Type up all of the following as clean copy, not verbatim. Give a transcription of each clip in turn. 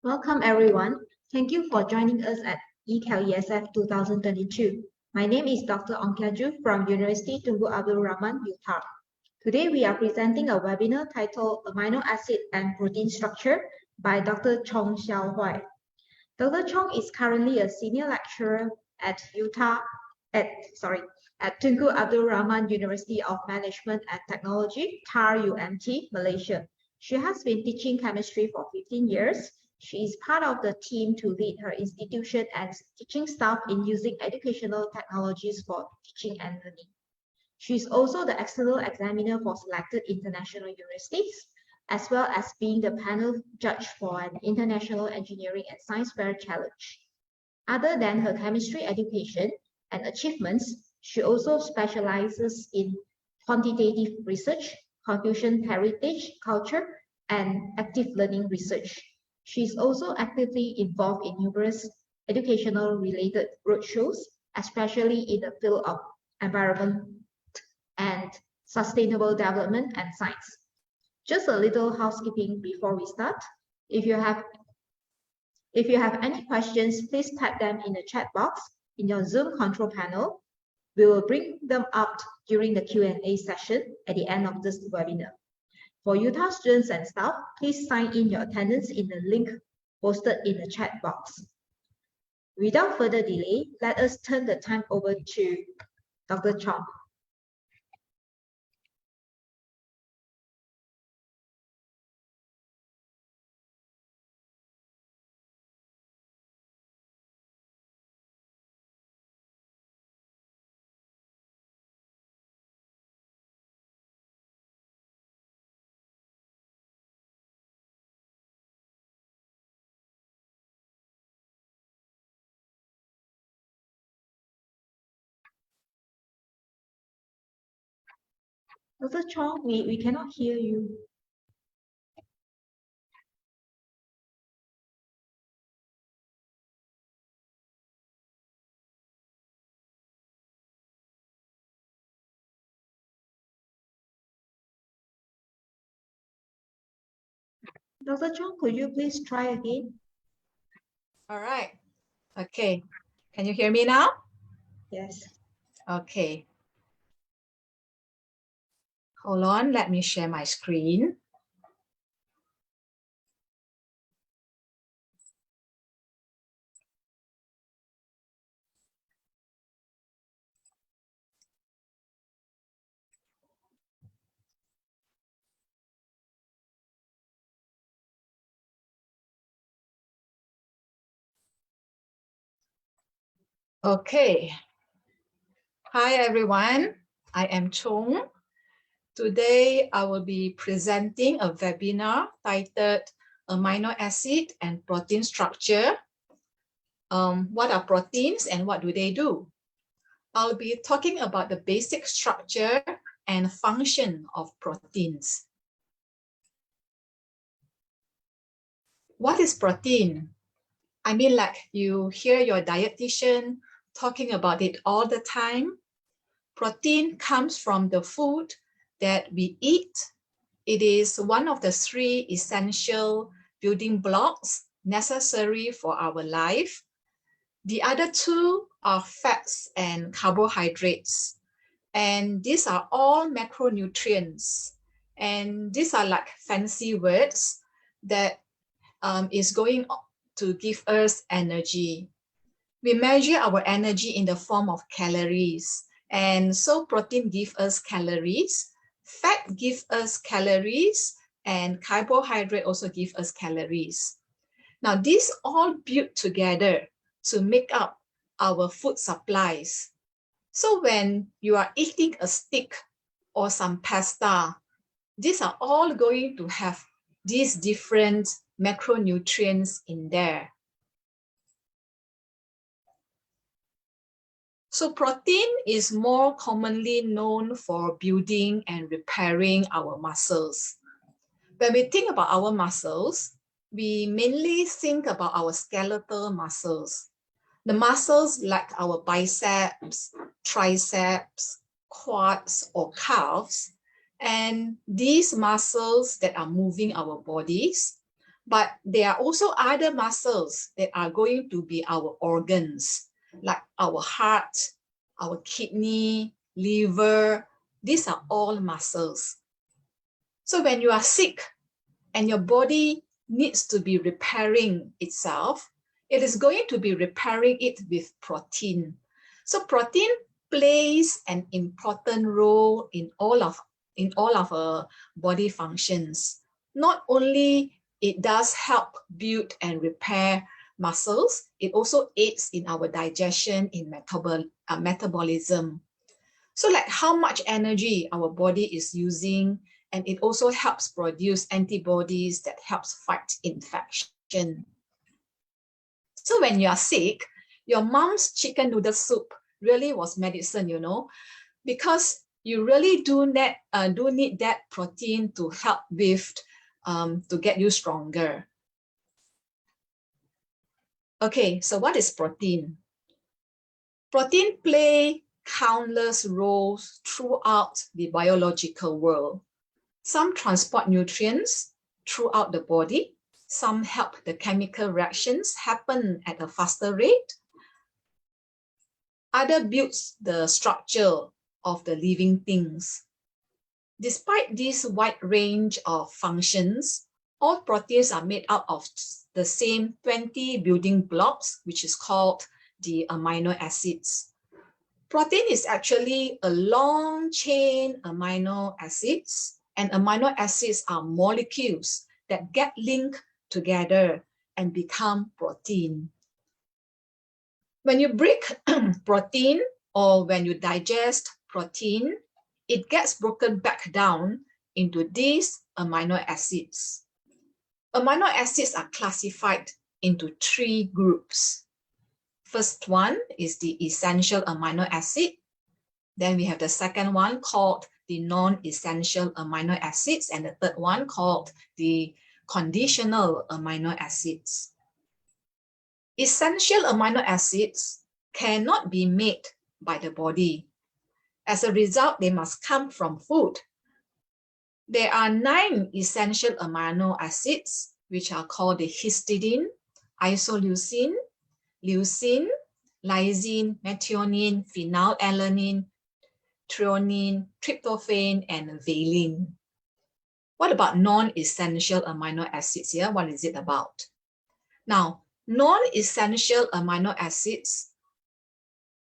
Welcome everyone. Thank you for joining us at e-KLESF 2022. My name is Dr. Ong Kiaju from University Tunku Abdul Rahman, Utah. Today we are presenting a webinar titled Amino Acid and Protein Structure by Dr. Chong Xiao Huai. Dr. Chong is currently a senior lecturer at Tunku Abdul Rahman University of Management and Technology, TAR UMT, Malaysia. She has been teaching chemistry for 15 years. She is part of the team to lead her institution and teaching staff in using educational technologies for teaching and learning. She is also the external examiner for selected international universities, as well as being the panel judge for an International Engineering and Science Fair Challenge. Other than her chemistry education and achievements, she also specializes in quantitative research, Confucian heritage, culture, and active learning research. She is also actively involved in numerous educational-related roadshows, especially in the field of environment and sustainable development and science. Just a little housekeeping before we start. If you have any questions, please type them in the chat box in your Zoom control panel. We will bring them up during the Q&A session at the end of this webinar. For Utah students and staff, please sign in your attendance in the link posted in the chat box. Without further delay, let us turn the time over to Dr. Chong. Dr. Chong, we cannot hear you. Dr. Chong, could you please try again? All right. Okay. Can you hear me now? Yes. Okay. Hold on. Let me share my screen. Okay. Hi, everyone. I am Chung. Today, I will be presenting a webinar titled Amino Acid and Protein Structure. What are proteins and what do they do? I'll be talking about the basic structure and function of proteins. What is protein? I mean, like you hear your dietitian talking about it all the time. Protein comes from the food that we eat. It is one of the 3 essential building blocks necessary for our life. The other 2 are fats and carbohydrates. And these are all macronutrients. And these are like fancy words that is going to give us energy. We measure our energy in the form of calories. And so protein gives us calories, fat gives us calories, and carbohydrate also gives us calories. Now, these all build together to make up our food supplies. So when you are eating a steak or some pasta, these are all going to have these different macronutrients in there. So protein is more commonly known for building and repairing our muscles. When we think about our muscles, we mainly think about our skeletal muscles. The muscles like our biceps, triceps, quads, or calves, and these muscles that are moving our bodies. But there are also other muscles that are going to be our organs, like our heart, our kidney, liver. These are all muscles. So when you are sick and your body needs to be repairing itself, it is going to be repairing it with protein. So protein plays an important role in all of our body functions. Not only it does help build and repair muscles, it also aids in our digestion, in metabolism. So like how much energy our body is using, and it also helps produce antibodies that helps fight infection. So when you are sick, your mom's chicken noodle soup really was medicine, you know, because you really do need that protein to help with, to get you stronger. Okay, so what is protein? Protein play countless roles throughout the biological world. Some transport nutrients throughout the body. Some help the chemical reactions happen at a faster rate. Other builds the structure of the living things. Despite this wide range of functions, all proteins are made out of the same 20 building blocks, which is called the amino acids. Protein is actually a long chain amino acids, and amino acids are molecules that get linked together and become protein. When you break protein, or when you digest protein, it gets broken back down into these amino acids. Amino acids are classified into 3 groups. First one is the essential amino acid. Then we have the second one called the non-essential amino acids, and the third one called the conditional amino acids. Essential amino acids cannot be made by the body. As a result, they must come from food. There are 9 essential amino acids, which are called the histidine, isoleucine, leucine, lysine, methionine, phenylalanine, threonine, tryptophan, and valine. What about non-essential amino acids here? What is it about? Now, non-essential amino acids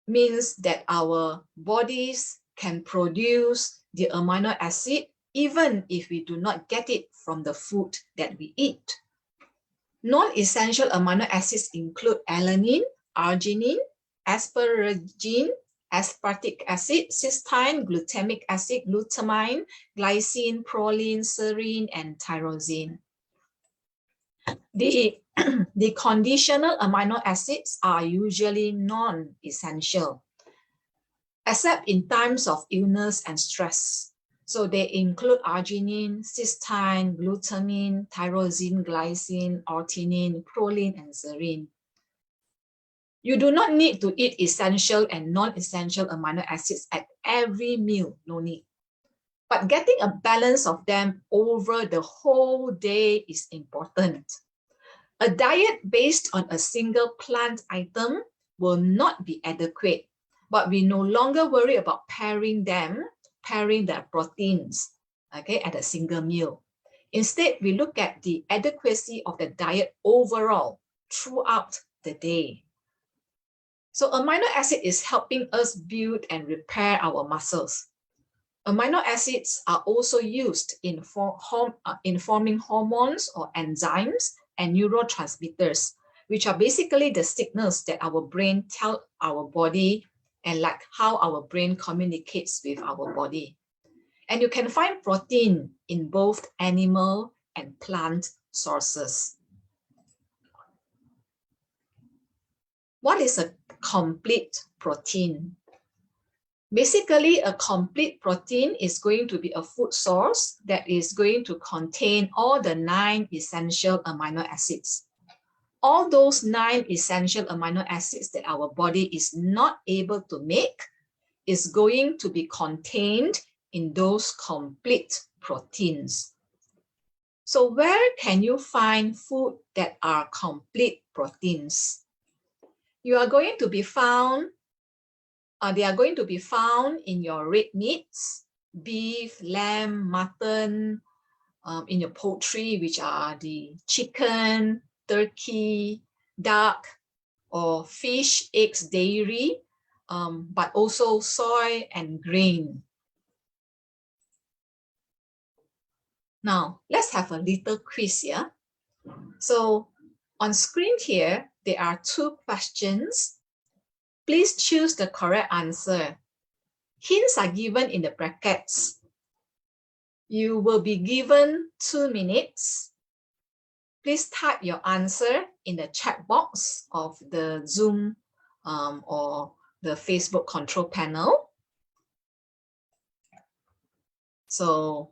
means that our bodies can produce the amino acid even if we do not get it from the food that we eat. Non-essential amino acids include alanine, arginine, asparagine, aspartic acid, cysteine, glutamic acid, glutamine, glycine, proline, serine, and tyrosine. The conditional amino acids are usually non-essential, except in times of illness and stress. So they include arginine, cysteine, glutamine, tyrosine, glycine, orthionine, proline, and serine. You do not need to eat essential and non-essential amino acids at every meal, no need. But getting a balance of them over the whole day is important. A diet based on a single plant item will not be adequate, but we no longer worry about pairing the proteins, okay, at a single meal. Instead, we look at the adequacy of the diet overall throughout the day. So amino acid is helping us build and repair our muscles. Amino acids are also used in forming hormones or enzymes and neurotransmitters, which are basically the signals that our brain tell our body, and like how our brain communicates with our body. And you can find protein in both animal and plant sources. What is a complete protein? Basically, a complete protein is going to be a food source that is going to contain all the 9 essential amino acids. All those 9 essential amino acids that our body is not able to make is going to be contained in those complete proteins. So where can you find food that are complete proteins? You are going to be found, they are going to be found in your red meats, beef, lamb, mutton, in your poultry, which are the chicken, turkey, duck, or fish, eggs, dairy, but also soy and grain. Now, let's have a little quiz here. So on screen here, there are 2 questions. Please choose the correct answer. Hints are given in the brackets. You will be given 2 minutes. Please type your answer in the chat box of the Zoom or the Facebook control panel. So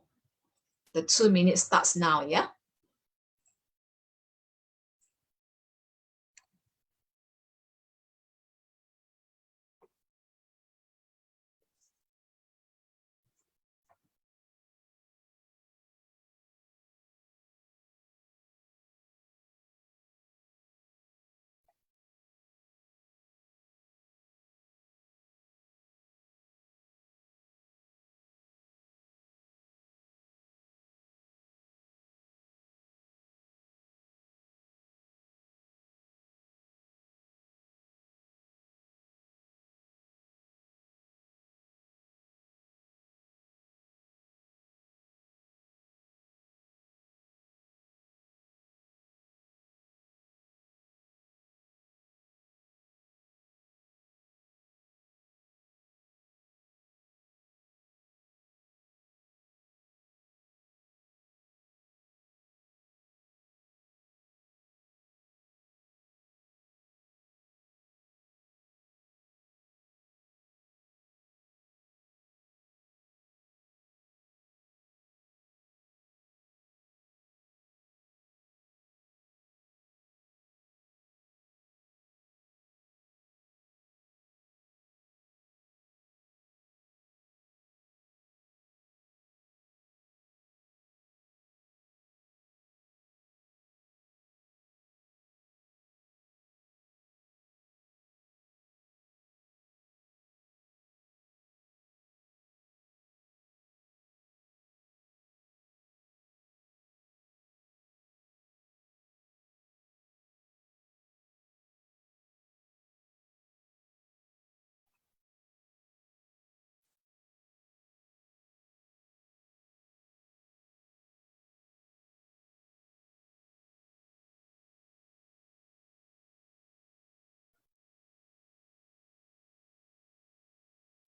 the 2 minutes starts now, yeah?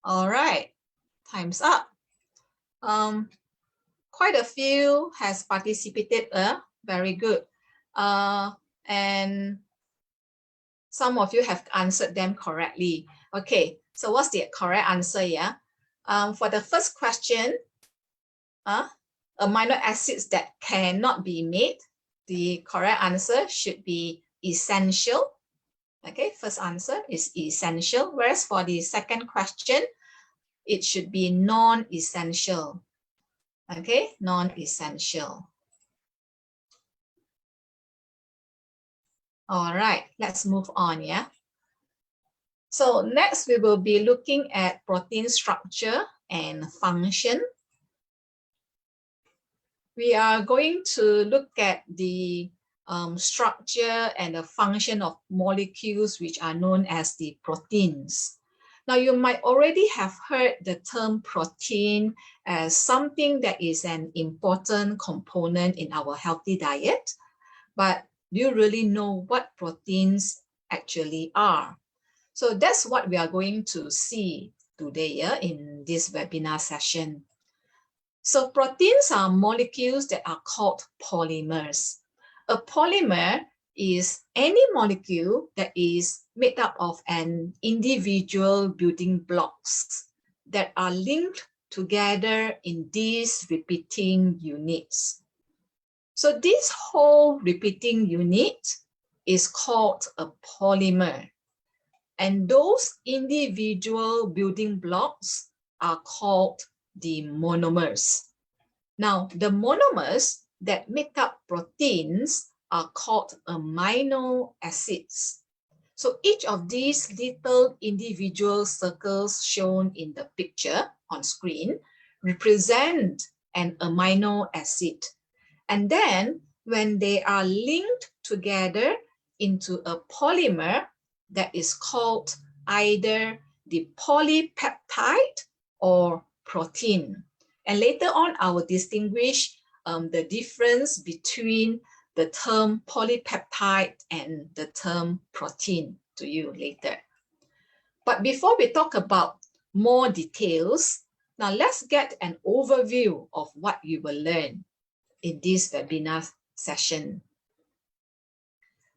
All right, time's up. Quite a few has participated, very good. And some of you have answered them correctly. Okay, so what's the correct answer, yeah? For the first question, amino acids that cannot be made, the correct answer should be essential. Okay, first answer is essential, whereas for the second question, it should be non-essential. Okay, non-essential. All right, let's move on, yeah? So next we will be looking at protein structure and function. We are going to look at the structure and the function of molecules which are known as the proteins. Now, you might already have heard the term protein as something that is an important component in our healthy diet, but do you really know what proteins actually are? So that's what we are going to see today in this webinar session. So proteins are molecules that are called polymers. A polymer is any molecule that is made up of an individual building blocks that are linked together in these repeating units. So this whole repeating unit is called a polymer. And those individual building blocks are called the monomers. Now, the monomers that make up proteins are called amino acids. So each of these little individual circles shown in the picture on screen represent an amino acid. And then when they are linked together into a polymer that is called either the polypeptide or protein. And later on, I will distinguish the difference between the term polypeptide and the term protein to you later. But before we talk about more details, now let's get an overview of what you will learn in this webinar session.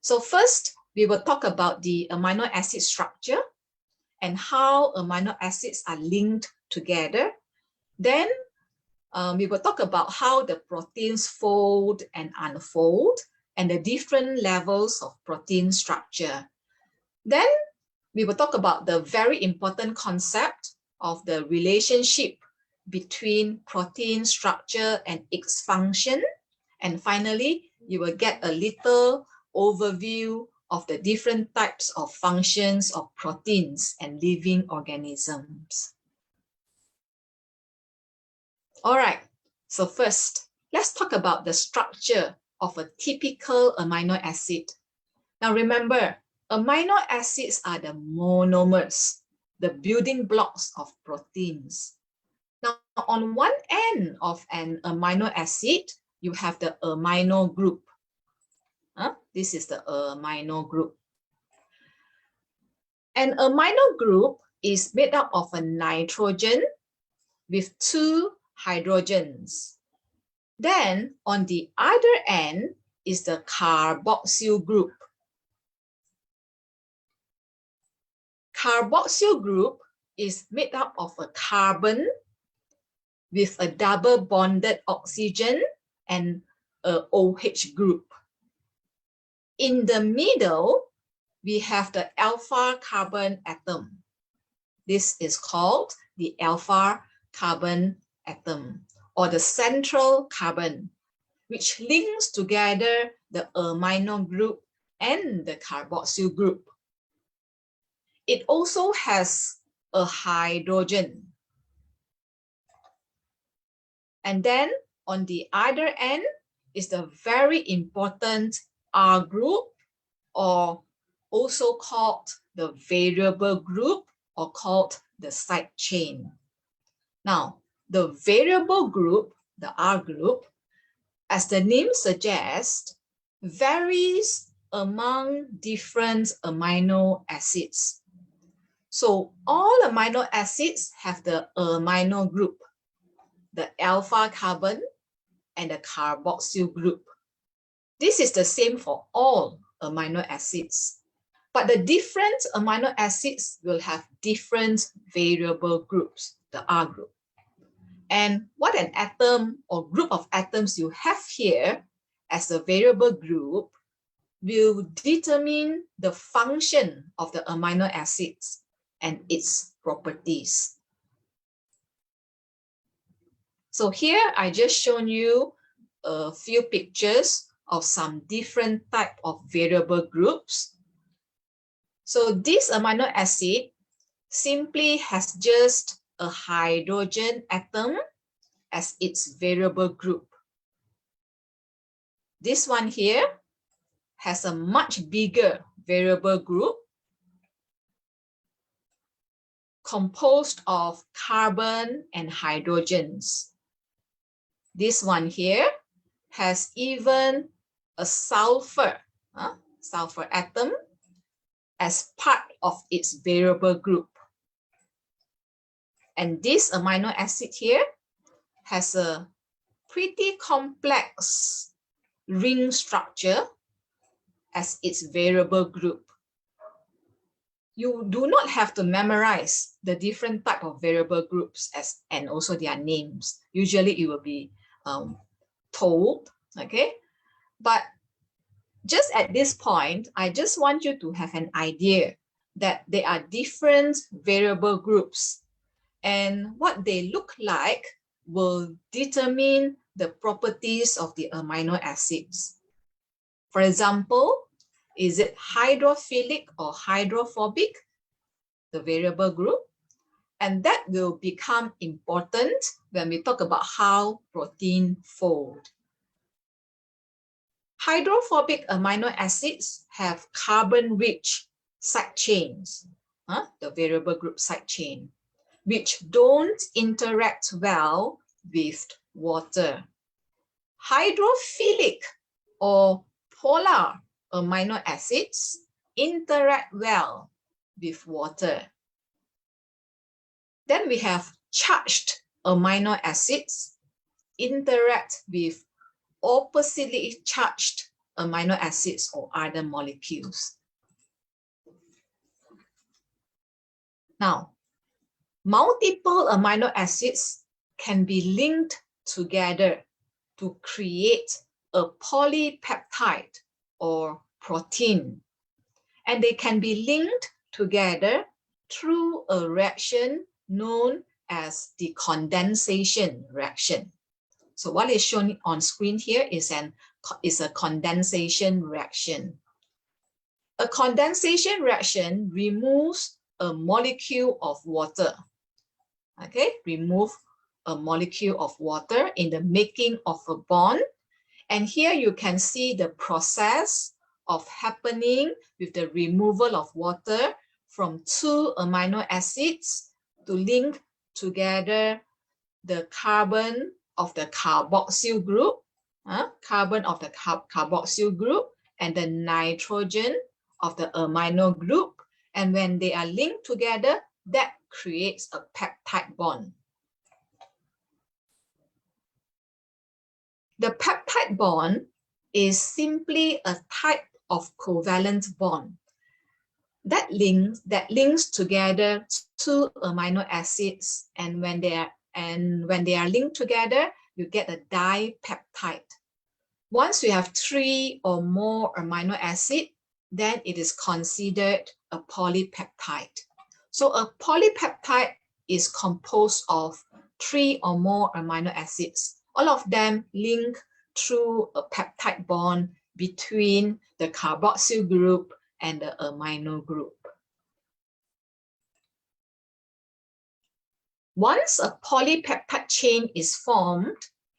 So first, we will talk about the amino acid structure and how amino acids are linked together. Then we will talk about how the proteins fold and unfold and the different levels of protein structure. Then we will talk about the very important concept of the relationship between protein structure and its function. And finally, you will get a little overview of the different types of functions of proteins and living organisms. All right, so first, let's talk about the structure of a typical amino acid. Now remember, amino acids are the monomers, the building blocks of proteins. Now, on one end of an amino acid, you have the amino group. This is the amino group. An amino group is made up of a nitrogen with 2 hydrogens. Then on the other end is the carboxyl group. Carboxyl group is made up of a carbon with a double bonded oxygen and a OH group. In the middle, we have the alpha carbon atom. This is called the alpha carbon atom or the central carbon, which links together the amino group and the carboxyl group. It also has a hydrogen. And then on the other end is the very important R group, or also called the variable group or called the side chain. Now, the variable group, the R group, as the name suggests, varies among different amino acids. So all amino acids have the amino group, the alpha carbon and the carboxyl group. This is the same for all amino acids, but the different amino acids will have different variable groups, the R group. And what an atom or group of atoms you have here as a variable group will determine the function of the amino acids and its properties. So here I just shown you a few pictures of some different type of variable groups. So this amino acid simply has just a hydrogen atom as its variable group. This one here has a much bigger variable group composed of carbon and hydrogens. This one here has even a sulfur atom as part of its variable group. And this amino acid here has a pretty complex ring structure as its variable group. You do not have to memorize the different type of variable groups and also their names. Usually it will be told, okay? But just at this point, I just want you to have an idea that there are different variable groups, and what they look like will determine the properties of the amino acids. For example, is it hydrophilic or hydrophobic, the variable group? And that will become important when we talk about how protein fold. Hydrophobic amino acids have carbon-rich side chains, the variable group side chain, which don't interact well with water. Hydrophilic or polar amino acids interact well with water. Then we have charged amino acids interact with oppositely charged amino acids or other molecules. Now, multiple amino acids can be linked together to create a polypeptide or protein. And they can be linked together through a reaction known as the condensation reaction. So what is shown on screen here is a condensation reaction. A condensation reaction removes a molecule of water. Okay, remove a molecule of water in the making of a bond. And here you can see the process of happening with the removal of water from two amino acids to link together the carbon of the carboxyl group, carbon of the carboxyl group, and the nitrogen of the amino group. And when they are linked together, that creates a peptide bond. The peptide bond is simply a type of covalent bond that links together two amino acids, and when they are linked together, you get a dipeptide. Once you have 3 or more amino acids, then it is considered a polypeptide. So a polypeptide is composed of 3 or more amino acids. All of them link through a peptide bond between the carboxyl group and the amino group. Once a polypeptide chain is formed,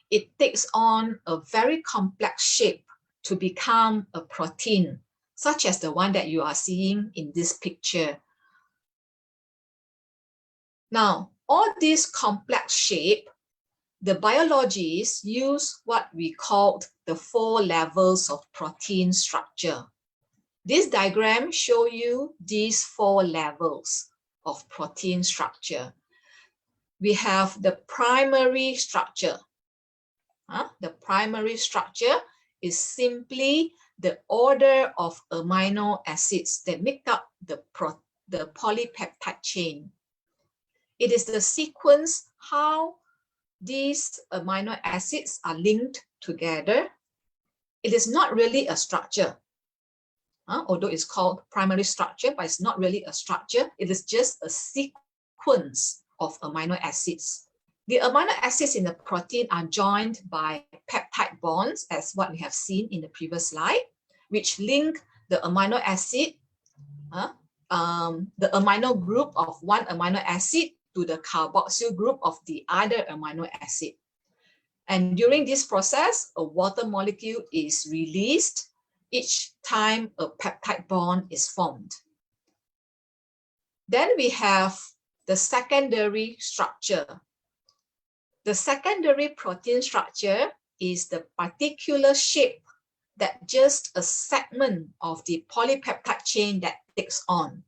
it takes on a very complex shape to become a protein, such as the one that you are seeing in this picture. Now, all this complex shape, the biologists use what we call the 4 levels of protein structure. This diagram shows you these 4 levels of protein structure. We have the primary structure. The primary structure is simply the order of amino acids that make up the polypeptide chain. It is the sequence how these amino acids are linked together. It is not really a structure. Although it's called primary structure, but it's not really a structure. It is just a sequence of amino acids. The amino acids in the protein are joined by peptide bonds, as what we have seen in the previous slide, which link the amino acid, the amino group of one amino acid to the carboxyl group of the other amino acid. And during this process, a water molecule is released each time a peptide bond is formed. Then we have the secondary structure. The secondary protein structure is the particular shape that just a segment of the polypeptide chain that takes on.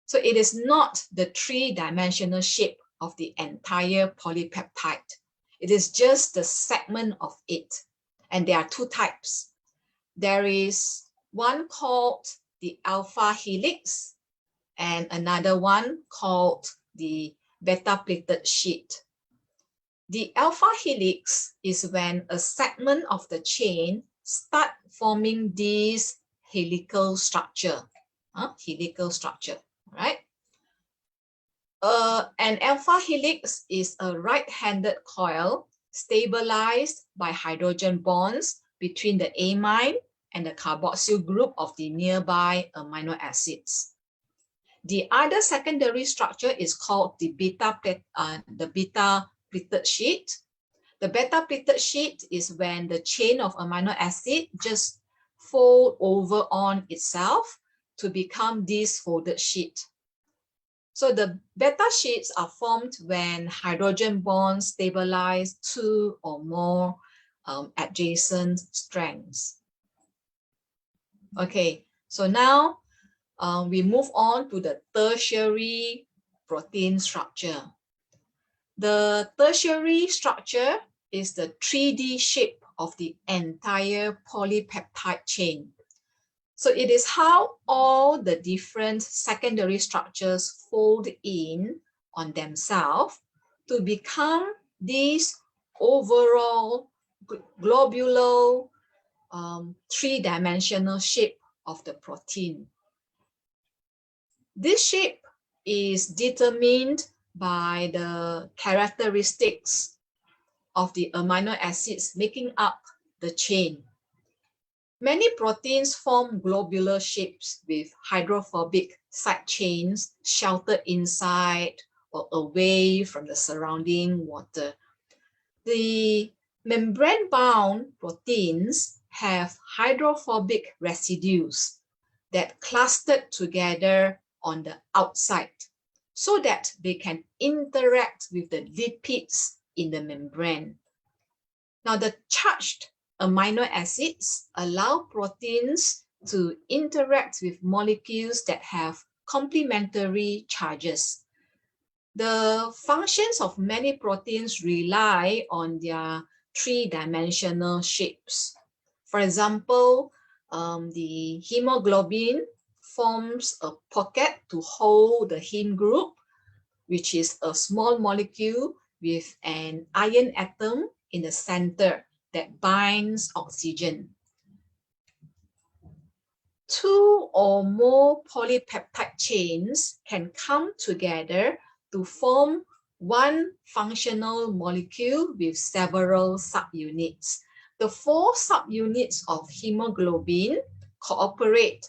So it is not the 3-dimensional shape of the entire polypeptide. It is just the segment of it. And there are 2 types. There is one called the alpha helix and another one called the beta-plated sheet. The alpha helix is when a segment of the chain start forming this helical structure, right? An alpha helix is a right-handed coil stabilized by hydrogen bonds between the amine and the carboxyl group of the nearby amino acids. The other secondary structure is called the beta pleated sheet. The beta pleated sheet is when the chain of amino acid just fold over on itself to become this folded sheet. So the beta sheets are formed when hydrogen bonds stabilize two or more adjacent strands. Okay, so now we move on to the tertiary protein structure. The tertiary structure is the 3D shape of the entire polypeptide chain. So it is how all the different secondary structures fold in on themselves to become this overall globular three-dimensional shape of the protein. This shape is determined by the characteristics of the amino acids making up the chain. Many proteins form globular shapes with hydrophobic side chains sheltered inside or away from the surrounding water. The membrane-bound proteins have hydrophobic residues that clustered together on the outside so that they can interact with the lipids in the membrane. Now, the charged amino acids allow proteins to interact with molecules that have complementary charges. The functions of many proteins rely on their three-dimensional shapes. For example, the hemoglobin forms a pocket to hold the heme group, which is a small molecule with an iron atom in the center that binds oxygen. Two or more polypeptide chains can come together to form one functional molecule with several subunits. The 4 subunits of hemoglobin cooperate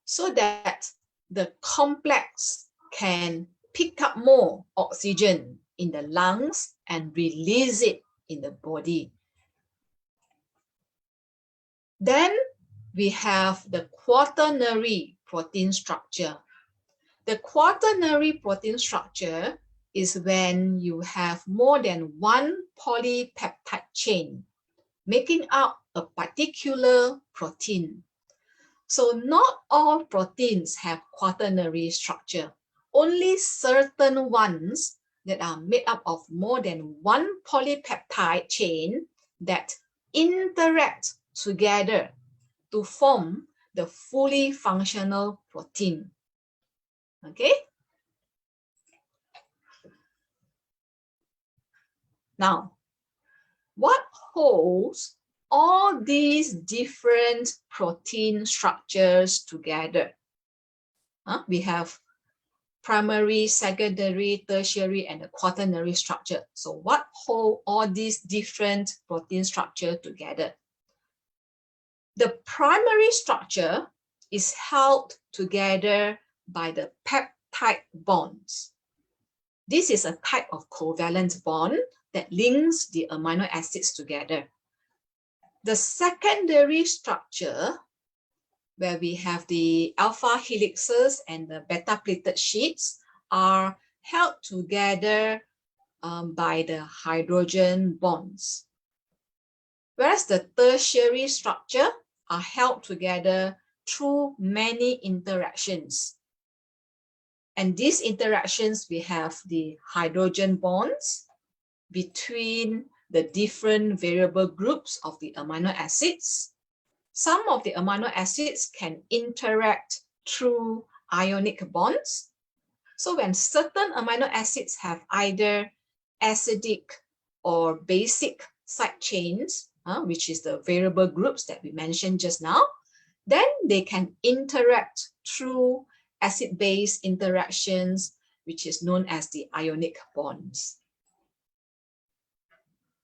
so that the complex can pick up more oxygen in the lungs and release it in the body. Then we have the quaternary protein structure. The quaternary protein structure is when you have more than one polypeptide chain making up a particular protein. So not all proteins have quaternary structure. Only certain ones that are made up of more than one polypeptide chain that interact together to form the fully functional protein. Okay? Now, what holds all these different protein structures together? We have primary, secondary, tertiary, and the quaternary structure. So what hold all these different protein structure together? The primary structure is held together by the peptide bonds. This is a type of covalent bond that links the amino acids together. The secondary structure, where we have the alpha helixes and the beta pleated sheets, are held together by the hydrogen bonds. Whereas the tertiary structure are held together through many interactions. And these interactions, we have the hydrogen bonds between the different variable groups of the amino acids. Some of the amino acids can interact through ionic bonds. So when certain amino acids have either acidic or basic side chains, which is the variable groups that we mentioned just now, then they can interact through acid-base interactions, which is known as the ionic bonds.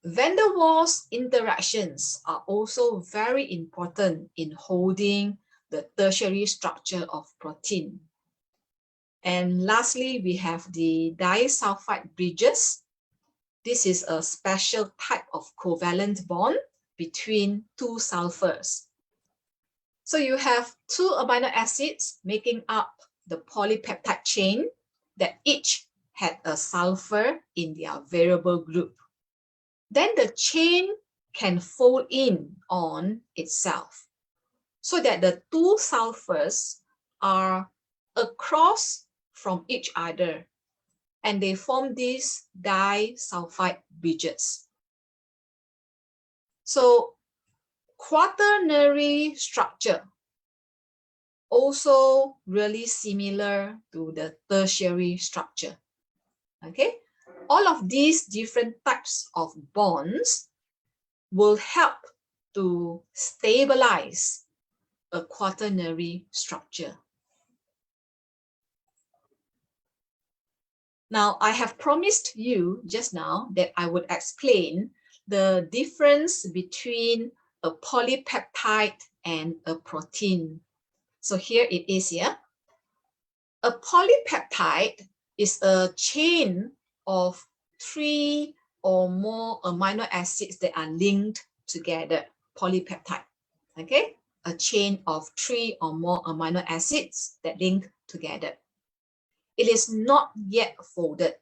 Van der Waals interactions are also very important in holding the tertiary structure of protein. And lastly, we have the disulfide bridges. This is a special type of covalent bond between two sulfurs. So you have two amino acids making up the polypeptide chain that each had a sulfur in their variable group. Then the chain can fold in on itself so that the two sulfurs are across from each other and they form these disulfide bridges. So quaternary structure also really similar to the tertiary structure. Okay, all of these different types of bonds will help to stabilize a quaternary structure. Now, I have promised you just now that I would explain the difference between a polypeptide and a protein. So here it is here. A polypeptide is a chain of 3 or more amino acids that are linked together, polypeptide. Okay, a chain of 3 or more amino acids that link together. It is not yet folded.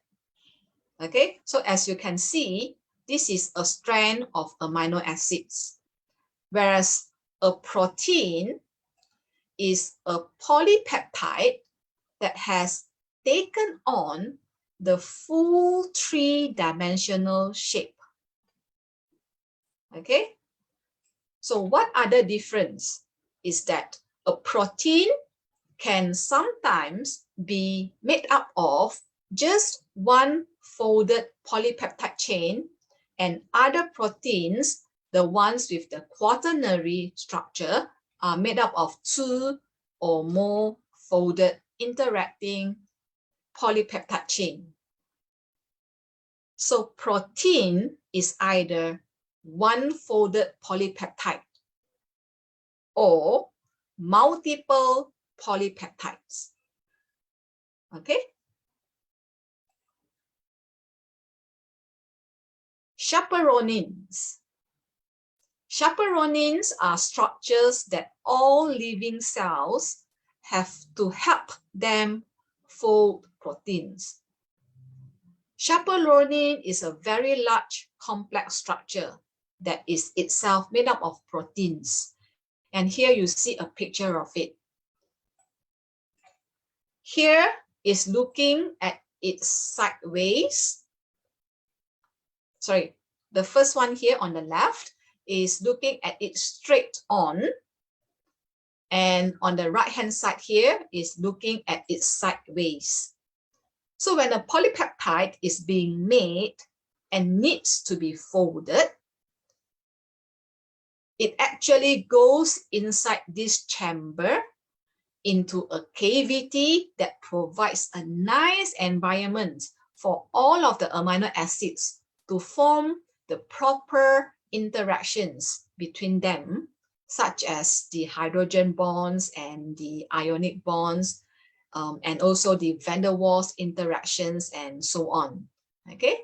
Okay, so as you can see, this is a strand of amino acids, whereas a protein is a polypeptide that has taken on the full 3-dimensional shape. Okay, so what other difference is that a protein can sometimes be made up of just one folded polypeptide chain, and other proteins, the ones with the quaternary structure, are made up of 2 or more folded interacting polypeptide chain. So protein is either one folded polypeptide or multiple polypeptides. Okay. Chaperonins. Chaperonins are structures that all living cells have to help them fold proteins. Chaperonin is a very large complex structure that is itself made up of proteins. And here you see a picture of it. Here is looking at it sideways. Sorry, the first one here on the left is looking at it straight on. And on the right-hand side here is looking at it sideways. So when a polypeptide is being made and needs to be folded, it actually goes inside this chamber into a cavity that provides a nice environment for all of the amino acids to form the proper interactions between them, such as the hydrogen bonds and the ionic bonds, and also the van der Waals interactions and so on. Okay.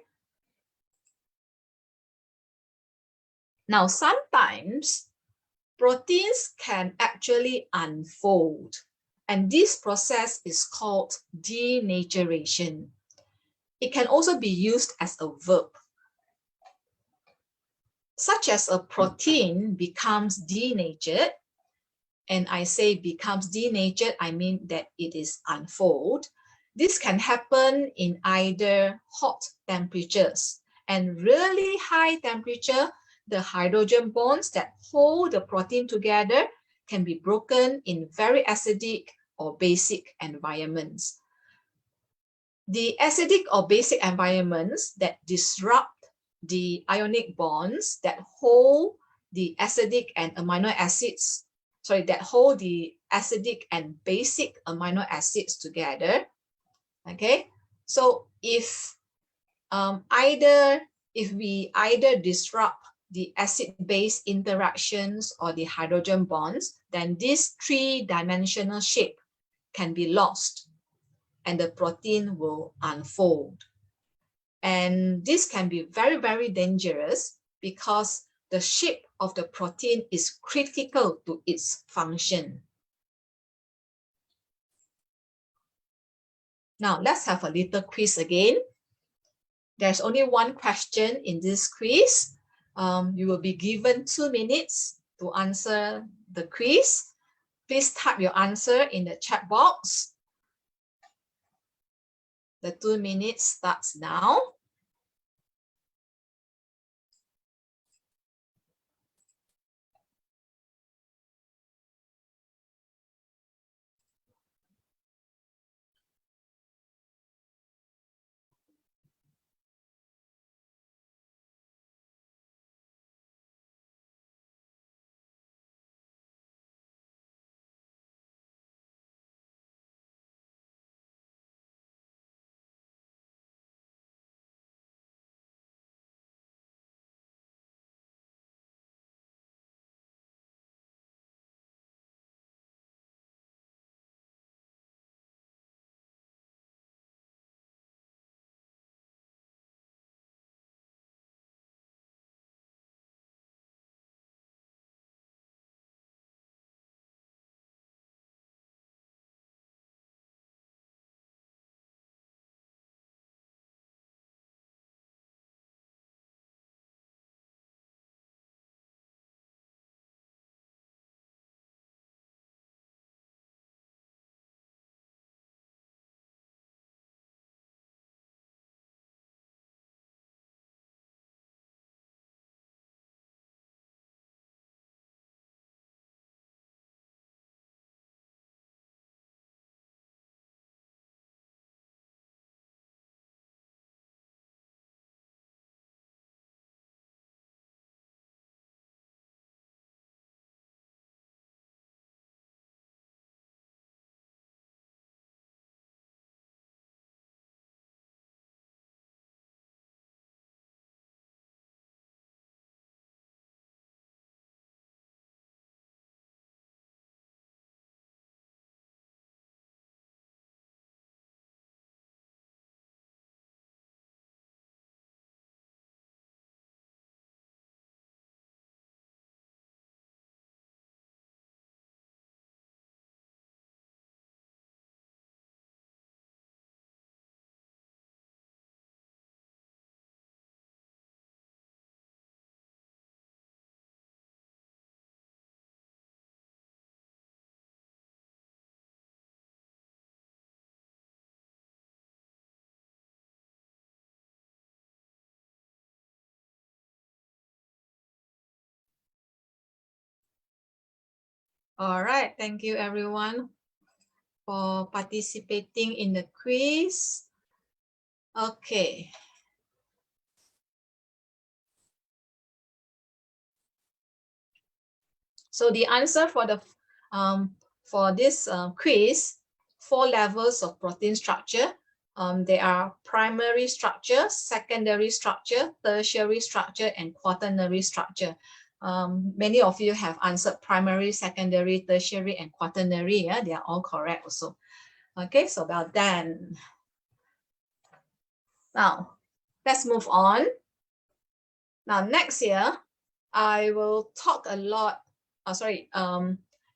Now, sometimes proteins can actually unfold, and this process is called denaturation. It can also be used as a verb. Such as a protein becomes denatured, and I say becomes denatured, I mean that it is unfold. This can happen in either hot temperatures and really high temperature. The hydrogen bonds that hold the protein together can be broken in very acidic or basic environments. The acidic or basic environments that disrupt the ionic bonds that hold the acidic and amino acids, that hold the acidic and basic amino acids together. Okay, so if either if we either disrupt the acid-base interactions or the hydrogen bonds, then this three-dimensional shape can be lost and the protein will unfold. And this can be very, very dangerous because the shape of the protein is critical to its function. Now, let's have a little quiz again. There's only one question in this quiz. You will be given 2 minutes to answer the quiz. Please type your answer in the chat box. The 2 minutes starts now. All right, thank you everyone for participating in the quiz. Okay. So the answer for this quiz, 4 levels of protein structure. They are primary structure, secondary structure, tertiary structure, and quaternary structure. Many of you have answered primary, secondary, tertiary, and quaternary. Yeah, they are all correct also. Okay, so well done. Now, let's move on. Now, next year, I will talk a lot.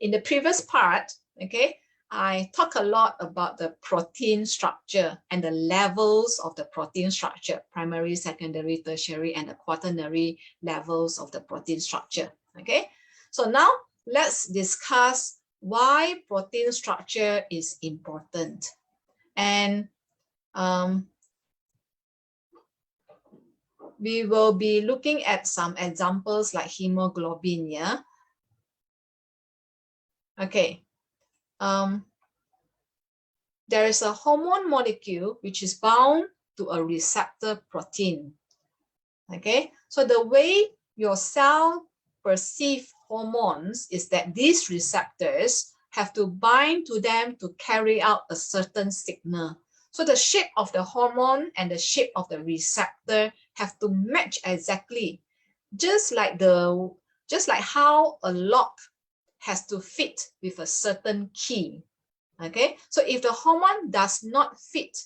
In the previous part, okay, I talk a lot about the protein structure and the levels of the protein structure, primary, secondary, tertiary, and the quaternary levels of the protein structure, okay? So now let's discuss why protein structure is important. And we will be looking at some examples like hemoglobin, yeah? Okay. There is a hormone molecule which is bound to a receptor protein. Okay, so the way your cell perceive hormones is that these receptors have to bind to them to carry out a certain signal. So the shape of the hormone and the shape of the receptor have to match exactly, just like how a lock has to fit with a certain key. Okay, so if the hormone does not fit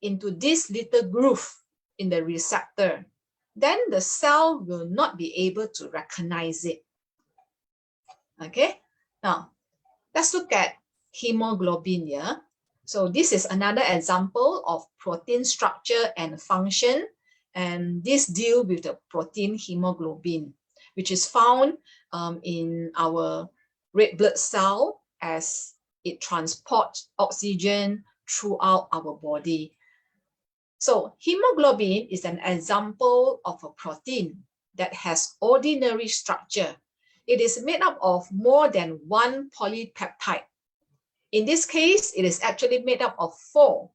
into this little groove in the receptor, then the cell will not be able to recognize it. Okay, now let's look at hemoglobin here. So this is another example of protein structure and function, and this deal with the protein hemoglobin, which is found in our red blood cell as it transports oxygen throughout our body. So hemoglobin is an example of a protein that has ordinary structure. It is made up of more than one polypeptide. In this case, it is actually made up of 4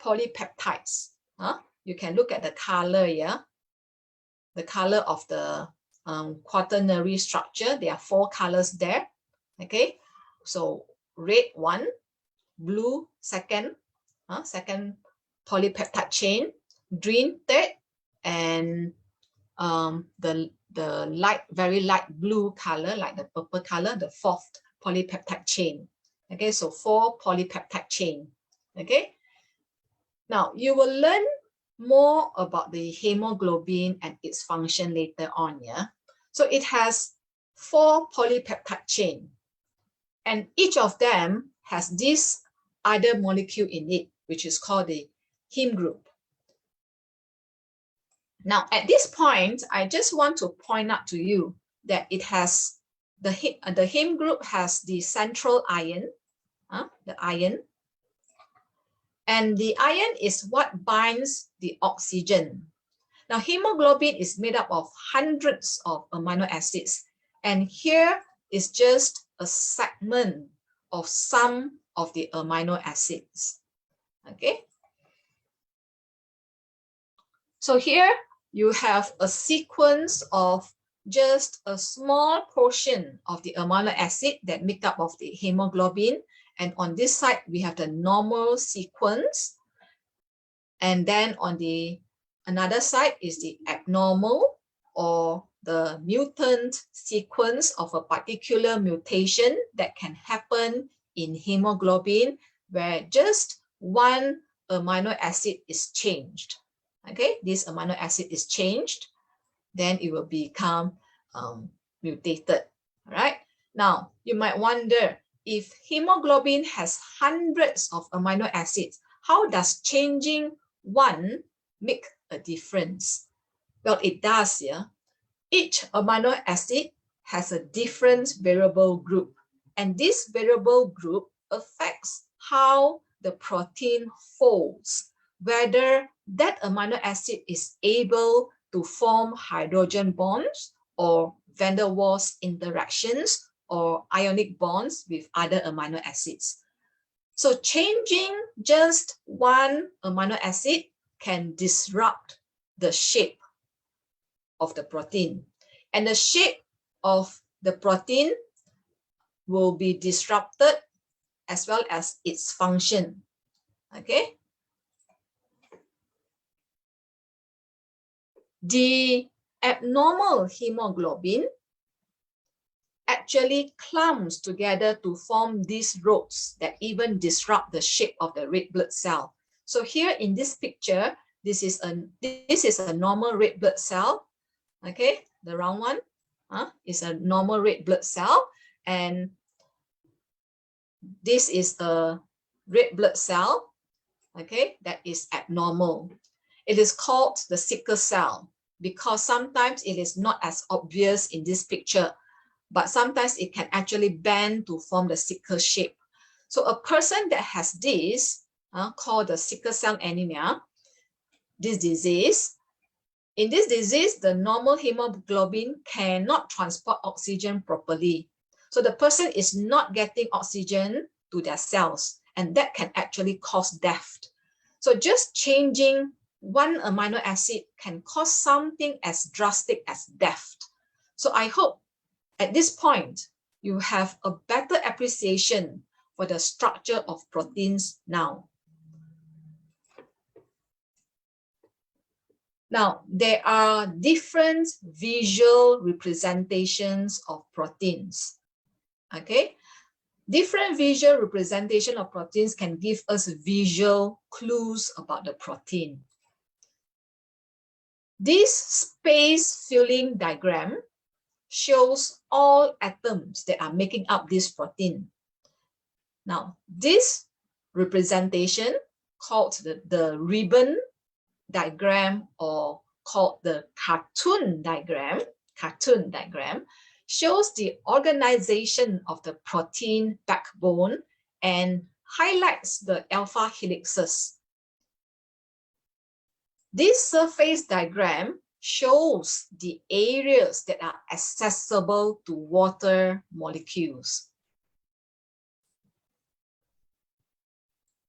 polypeptides. You can look at the color here, the color of the quaternary structure. There are 4 colors there. Okay, so red 1, blue 2nd, second polypeptide chain, green 3rd, and the light, very light blue color, like the purple color, the 4th polypeptide chain. Okay, so 4 polypeptide chain. Okay, now you will learn more about the hemoglobin and its function later on. Yeah, so it has 4 polypeptide chain, and each of them has this other molecule in it, which is called the heme group. Now, at this point, I just want to point out to you that it has the heme group has the central ion, the ion, and the ion is what binds the oxygen. Now, hemoglobin is made up of hundreds of amino acids, and here is just a segment of some of the amino acids. Okay. So here you have a sequence of just a small portion of the amino acid that make up of the hemoglobin. And on this side, we have the normal sequence. And then on the another side is the abnormal or the mutant sequence of a particular mutation that can happen in hemoglobin, where just one amino acid is changed. Okay, this amino acid is changed, then it will become mutated. All right. Now, you might wonder, if hemoglobin has hundreds of amino acids, how does changing one make a difference? Well, it does. Yeah. Each amino acid has a different variable group, and this variable group affects how the protein folds, whether that amino acid is able to form hydrogen bonds or van der Waals interactions or ionic bonds with other amino acids. So changing just one amino acid can disrupt the shape of the protein, and the shape of the protein will be disrupted as well as its function. Okay. The abnormal hemoglobin actually clumps together to form these rods that even disrupt the shape of the red blood cell. So here in this picture, this is a normal red blood cell. Okay, the round one is a normal red blood cell, and this is a red blood cell, okay, that is abnormal. It is called the sickle cell because sometimes it is not as obvious in this picture, but sometimes it can actually bend to form the sickle shape. So a person that has this, called the sickle cell anemia, this disease, in this disease, the normal hemoglobin cannot transport oxygen properly. So the person is not getting oxygen to their cells, and that can actually cause death. So just changing one amino acid can cause something as drastic as death. So I hope at this point, you have a better appreciation for the structure of proteins now. Now, there are different visual representations of proteins. Okay, different visual representation of proteins can give us visual clues about the protein. This space filling diagram shows all atoms that are making up this protein. Now, this representation called the ribbon diagram, or called the cartoon diagram, shows the organization of the protein backbone and highlights the alpha helixes. This surface diagram shows the areas that are accessible to water molecules.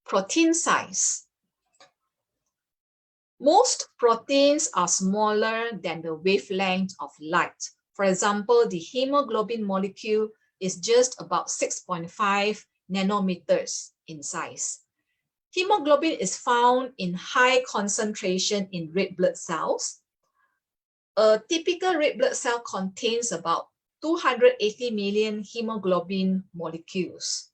Protein size. Most proteins are smaller than the wavelength of light. For example, the hemoglobin molecule is just about 6.5 nanometers in size. Hemoglobin is found in high concentration in red blood cells. A typical red blood cell contains about 280 million hemoglobin molecules.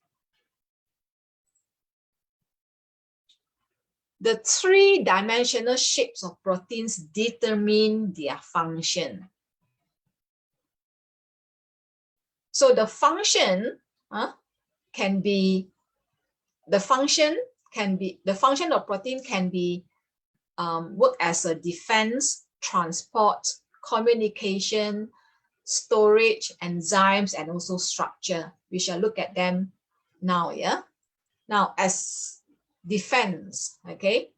The three-dimensional shapes of proteins determine their function. So the function of protein can be work as a defense, transport, communication, storage, enzymes, and also structure. We shall look at them now. Now, as defense, okay,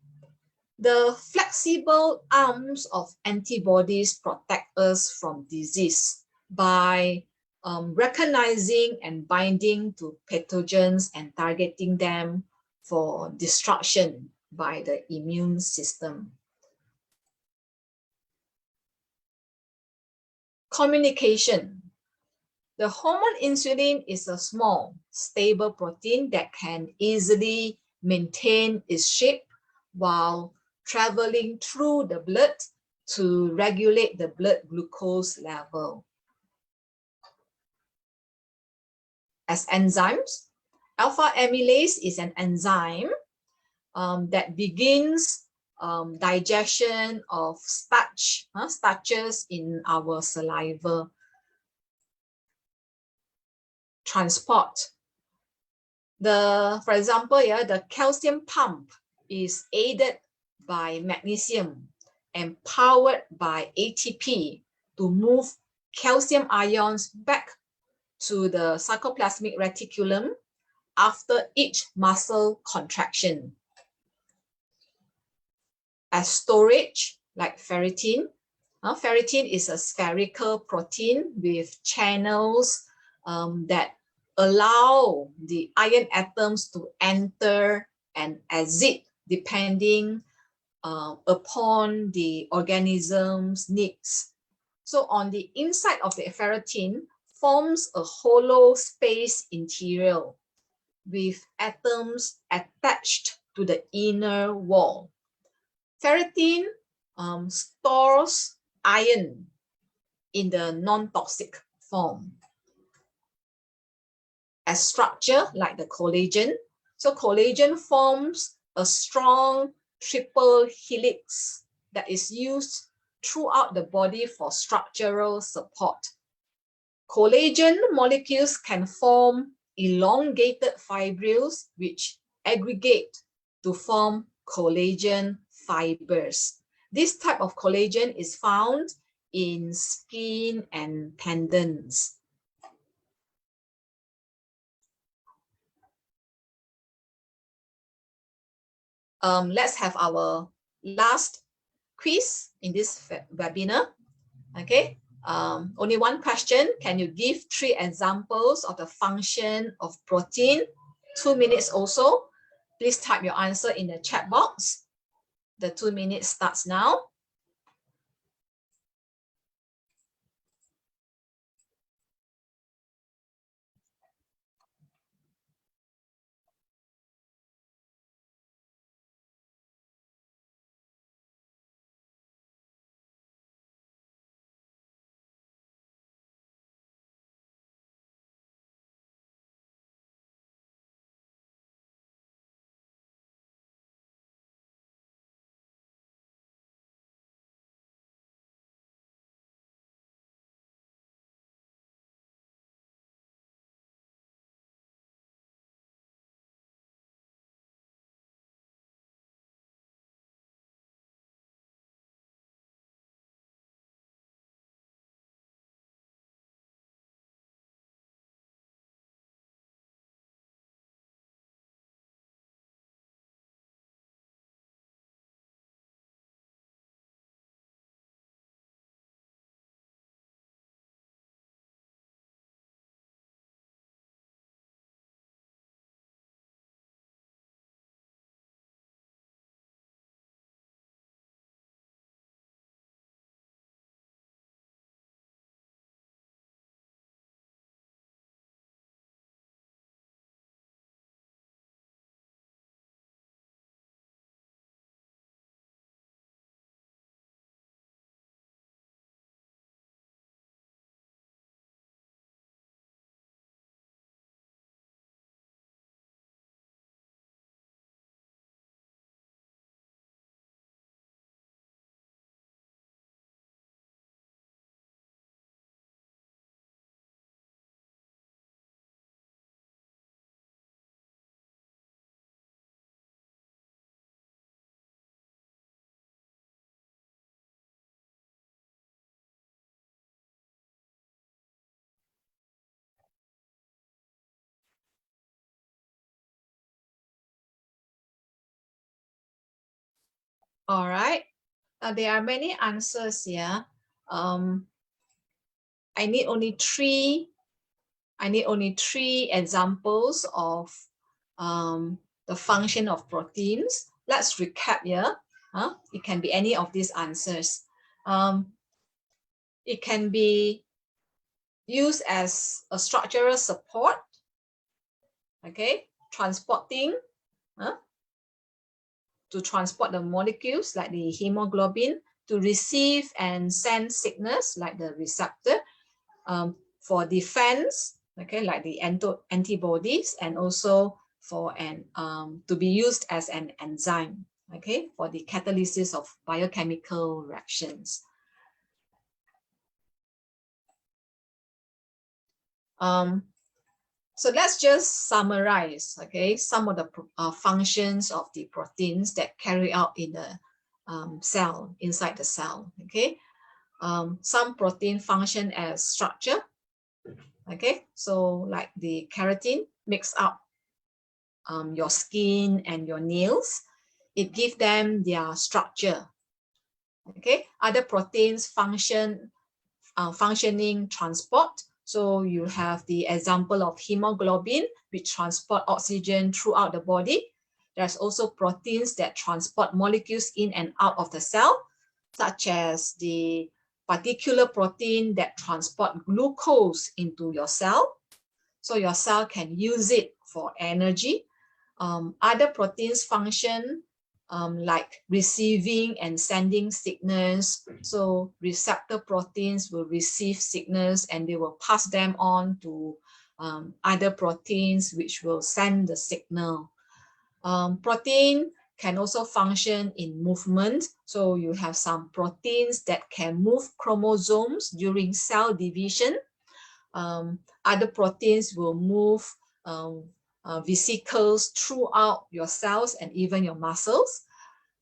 the flexible arms of antibodies protect us from disease by recognizing and binding to pathogens and targeting them for destruction by the immune system. Communication. The hormone insulin is a small, stable protein that can easily maintain its shape while traveling through the blood to regulate the blood glucose level. As enzymes, alpha amylase is an enzyme that begins digestion of starches in our saliva. Transport. For example, the calcium pump is aided by magnesium and powered by ATP to move calcium ions back to the sarcoplasmic reticulum after each muscle contraction. As storage, like ferritin. Ferritin is a spherical protein with channels that allow the iron atoms to enter and exit depending upon the organism's needs. So on the inside of the ferritin forms a hollow space interior with atoms attached to the inner wall. Ferritin stores iron in the non-toxic form. As structure, like the collagen. So collagen forms a strong triple helix that is used throughout the body for structural support. Collagen molecules can form elongated fibrils which aggregate to form collagen fibers. This type of collagen is found in skin and tendons. Let's have our last quiz in this webinar. Okay, only one question. Can you give 3 examples of the function of protein? 2 minutes also. Please type your answer in the chat box. The 2 minutes starts now. All right. There are many answers here. I need only three examples of the function of proteins. Let's recap here. It can be any of these answers. It can be used as a structural support, okay, transporting, to transport the molecules like the hemoglobin, to receive and send signals like the receptor, for defense, okay, like the antibodies, and also for to be used as an enzyme, okay, for the catalysis of biochemical reactions. So let's just summarize, okay, some of the functions of the proteins that carry out in the cell, inside the cell, okay. Some protein function as structure, okay, so like the keratin makes up your skin and your nails. It gives them their structure, okay. Other proteins functioning transport. So you have the example of hemoglobin, which transport oxygen throughout the body. There's also proteins that transport molecules in and out of the cell, such as the particular protein that transport glucose into your cell, so your cell can use it for energy. Other proteins function like receiving and sending signals. So receptor proteins will receive signals and they will pass them on to other proteins which will send the signal. Protein can also function in movement. So you have some proteins that can move chromosomes during cell division. Other proteins will move vesicles throughout your cells and even your muscles.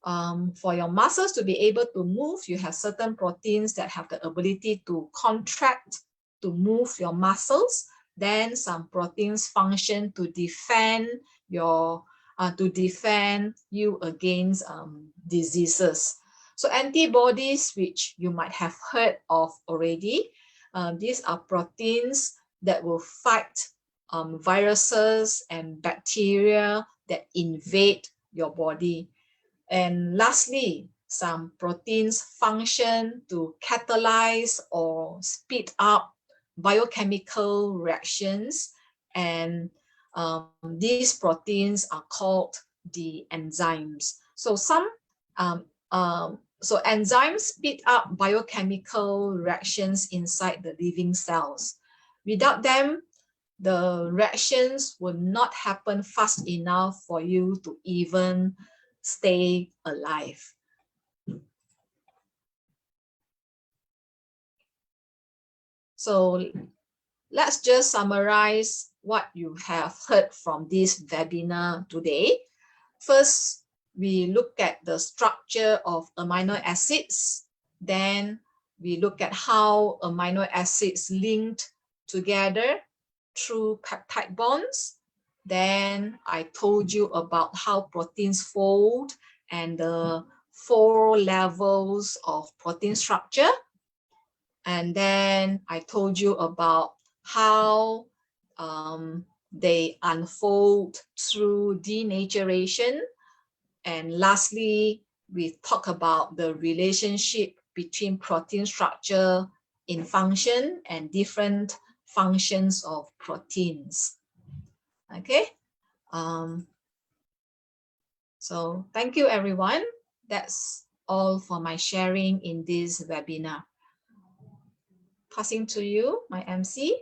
For your muscles to be able to move, you have certain proteins that have the ability to contract to move your muscles. Then some proteins function to defend you against diseases. So antibodies, which you might have heard of already, these are proteins that will fight viruses and bacteria that invade your body. And lastly, some proteins function to catalyze or speed up biochemical reactions, and these proteins are called the enzymes. So so enzymes speed up biochemical reactions inside the living cells. Without them, the reactions will not happen fast enough for you to even stay alive. So let's just summarize what you have heard from this webinar today. First, we look at the structure of amino acids. Then we look at how amino acids linked together through peptide bonds. Then I told you about how proteins fold and the 4 levels of protein structure. And then I told you about how they unfold through denaturation. And lastly, we talk about the relationship between protein structure in function and different functions of proteins. Okay. So thank you, everyone. That's all for my sharing in this webinar. Passing to you, my MC.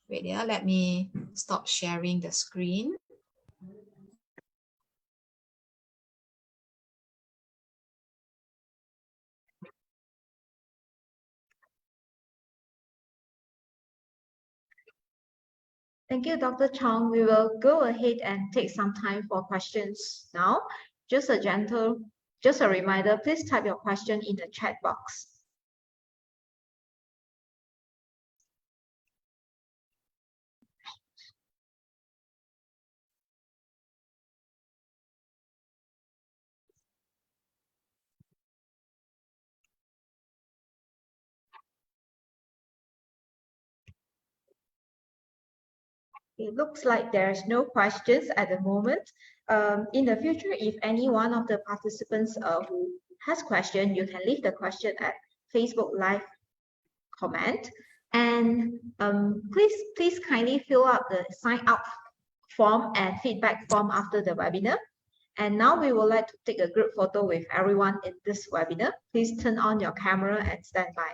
Wait, yeah, let me stop sharing the screen. Thank you, Dr. Chong. We will go ahead and take some time for questions now. Just a reminder, please type your question in the chat box. It looks like there's no questions at the moment. In the future, if any one of the participants who has question, you can leave the question at Facebook Live comment. And please kindly fill out the sign up form and feedback form after the webinar. And now we would like to take a group photo with everyone in this webinar. Please turn on your camera and stand by.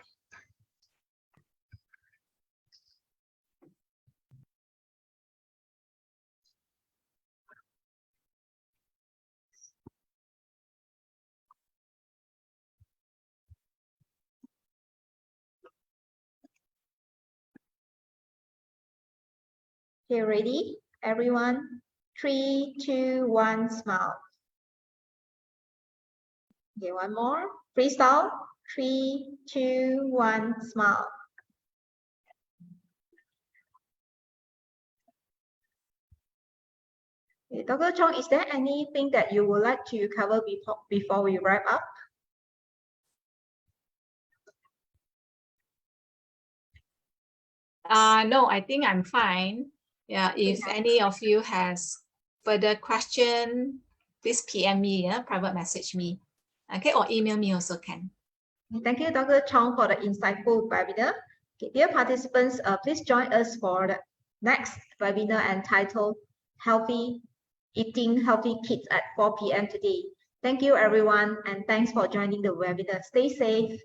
Okay, ready? Everyone? 3, 2, 1, smile. Okay, one more. Freestyle. 3, 2, 1, smile. Okay, Dr. Chong, is there anything that you would like to cover before we wrap up? No, I think I'm fine. Yeah, if any of you has further question, please PM me, private message me. Okay, or email me also can. Thank you, Dr. Chong, for the insightful webinar. Okay, dear participants, please join us for the next webinar entitled Eating Healthy Kids at 4 p.m. today. Thank you, everyone, and thanks for joining the webinar. Stay safe.